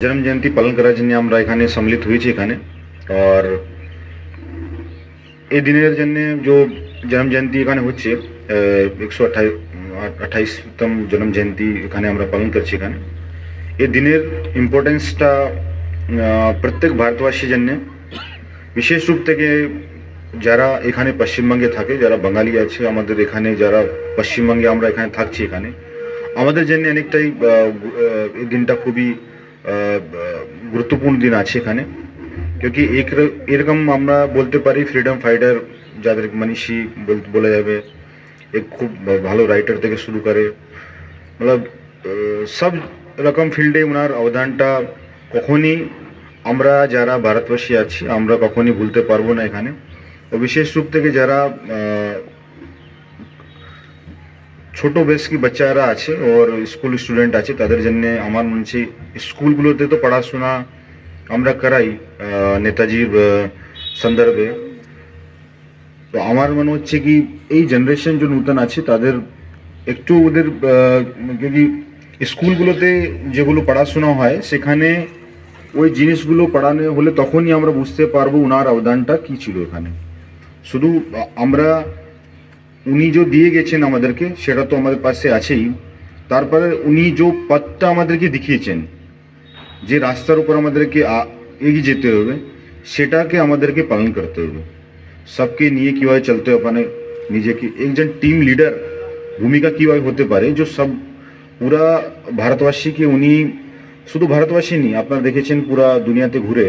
জন্ম জয়ন্তী পালন করার জন্য আমরা এখানে সম্মিলিত হয়েছি এখানে। আর এই দিনের জন্য যে জন্ম জয়ন্তী এখানে হচ্ছে 128তম জন্ম জয়ন্তী এখানে আমরা পালন করছি এখানে। এই দিনের ইম্পর্টেন্সটা প্রত্যেক ভারতবাসীর জন্য, বিশেষ রূপ থেকে যারা এখানে পশ্চিমবঙ্গে থাকে, যারা বাঙালি আছে আমাদের এখানে, যারা পশ্চিমবঙ্গে আমরা এখানে থাকছি এখানে, আমাদের জন্য অনেকটাই এই দিনটা খুবই গুরুত্বপূর্ণ দিন আছে এখানে। क्योंकि এরকম আমরা বলতে পারি ফ্রিডম ফাইটার যাদের মনীষী বলা যাবে, এক খুব ভালো রাইটার থেকে শুরু করে মতলব সব রকম ফিল্ডে ওনার অবদানটা কখনই আমরা যারা ভারতবাসী আছি আমরা কখনই ভুলতে পারবো না এখানে। ও বিশেষ রূপ থেকে যারা ছোট বেশ কি বাচ্চারা আছে ওর স্কুল স্টুডেন্ট আছে তাদের জন্য আমার মনে হচ্ছে স্কুলগুলোতে তো পড়াশোনা আমরা করাই নেতাজির সন্দর্ভে। তো আমার মনে হচ্ছে কি এই জেনারেশন যে নূতন আছে তাদের একটু ওদের যদি স্কুলগুলোতে যেগুলো পড়াশোনা হয় সেখানে ওই জিনিসগুলো পড়ানো হলে তখনই আমরা বুঝতে পারবো ওনার অবদানটা কী ছিল এখানে। শুধু আমরা উনি যে দিয়ে গেছেন আমাদেরকে সেটা তো আমাদের পাশে আছেই, তারপরে উনি যে পথটা আমাদেরকে দেখিয়েছেন, যে রাস্তার উপর আমাদেরকে এগিয়ে যেতে হবে সেটাকে আমাদেরকে পালন করতে হবে। सबके নিয়ে কীভাবে চলতে হবে, মানে নিজেকে একজন টিম লিডার ভূমিকা কীভাবে হতে পারে, যে সব পুরা ভারতবাসীকে উনি শুধু ভারতবাসী নেই, আপনারা দেখেছেন পুরা দুনিয়াতে ঘুরে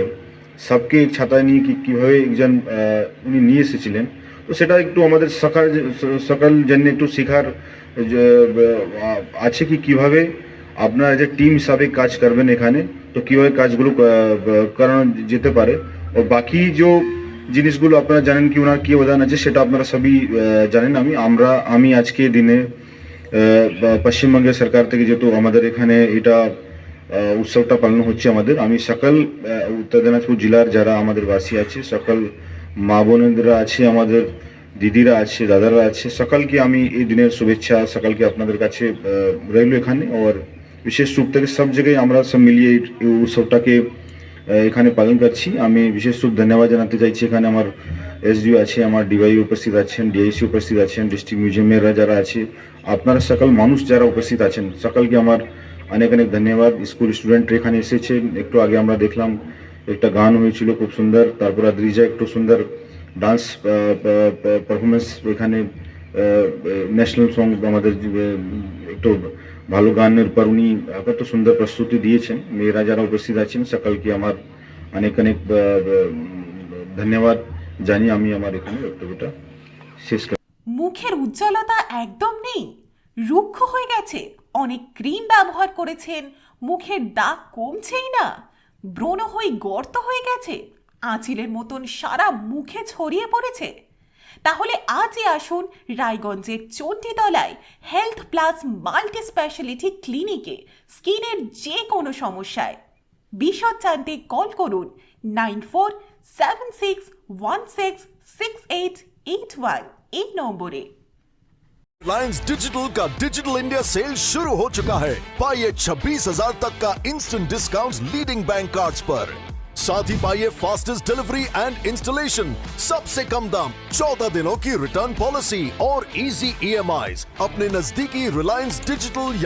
সবকে এক ছাতায় নিয়ে কীভাবে একজন উনি নিয়ে এসেছিলেন। তো সেটা একটু আমাদের সকাল জন্য একটু শেখার আছে কি কীভাবে আপনারা যে টিম হিসাবে কাজ করবেন এখানে, তো কীভাবে কাজগুলো করানো যেতে পারে। ও বাকি যে জিনিসগুলো আপনারা জানেন কি ওনার কী অবদান আছে সেটা আপনারা সবই জানেন। আমি আজকে দিনে পশ্চিমবঙ্গের সরকার থেকে যেহেতু আমাদের এখানে এটা উৎসবটা পালন হচ্ছে আমাদের, আমি সকল উত্তর দিনাজপুর জেলার যারা আমাদের বাসী আছে, সকল মা বোনেরা আছে, আমাদের দিদিরা আছে, দাদারা আছে, সকলকে আমি এই দিনের শুভেচ্ছা সকলকে আপনাদের কাছে রইল এখানে। আর বিশেষ রূপ থেকে সব জায়গায় আমরা সব মিলিয়ে এই উৎসবটাকে এখানে পালন করছি। আমি বিশেষ রূপ ধন্যবাদ জানাতে চাইছি এখানে আমার এসডিও আছে, আমার ডিওয়াই উপস্থিত আছেন, ডিআইসি উপস্থিত আছেন, ডিস্ট্রিক্ট মিউজিয়ামের যারা আছে, আপনারা সকল মানুষ যারা উপস্থিত আছেন সকলকে আমার অনেক অনেক ধন্যবাদ। স্কুল স্টুডেন্ট এখানে এসেছে, একটু আগে আমরা দেখলাম একটা গান হয়েছিল খুব সুন্দর, তারপর আদ্রিজা একটু সুন্দর ডান্স পারফরমেন্স এখানে ন্যাশনাল সং আমাদের একটু ভালো গানের পর উনি কত সুন্দর প্রস্তুতি দিয়েছেন। মেয়েরা যারা উপস্থিত আছেন সকলকে আমার অনেক অনেক ধন্যবাদ জানিয়ে আমি আমার এখানে বক্তব্যটা শেষ করি। মুখের উজ্জ্বলতা একদম নেই, রুক্ষ হয়ে গেছে, অনেক ক্রিম ব্যবহার করেছেন, মুখের দাগ কমছেই না, ব্রণ হয়ে গর্ত হয়ে গেছে, আঁচিলের মতন সারা মুখে ছড়িয়ে পড়েছে। তাহলে আজই আসুন রায়গঞ্জের চণ্ডীতলায় হেলথ প্লাস মাল্টি স্পেশালিটি ক্লিনিকে স্কিনের যে কোনো সমস্যায়। বিশদ জানতে কল করুন 9476166881 এই নম্বরে। रिलायंस डिजिटल का डिजिटल इंडिया सेल शुरू हो चुका है। पाइए 26,000 तक का instant discount leading bank cards पर। साथ ही पाइए फास्टेस्ट डिलीवरी एंड इंस्टॉलेशन, सबसे कम दाम, 14 दिनों की रिटर्न पॉलिसी और इजी ईएमआईज। अपने नजदीकी रिलायंस डिजिटल या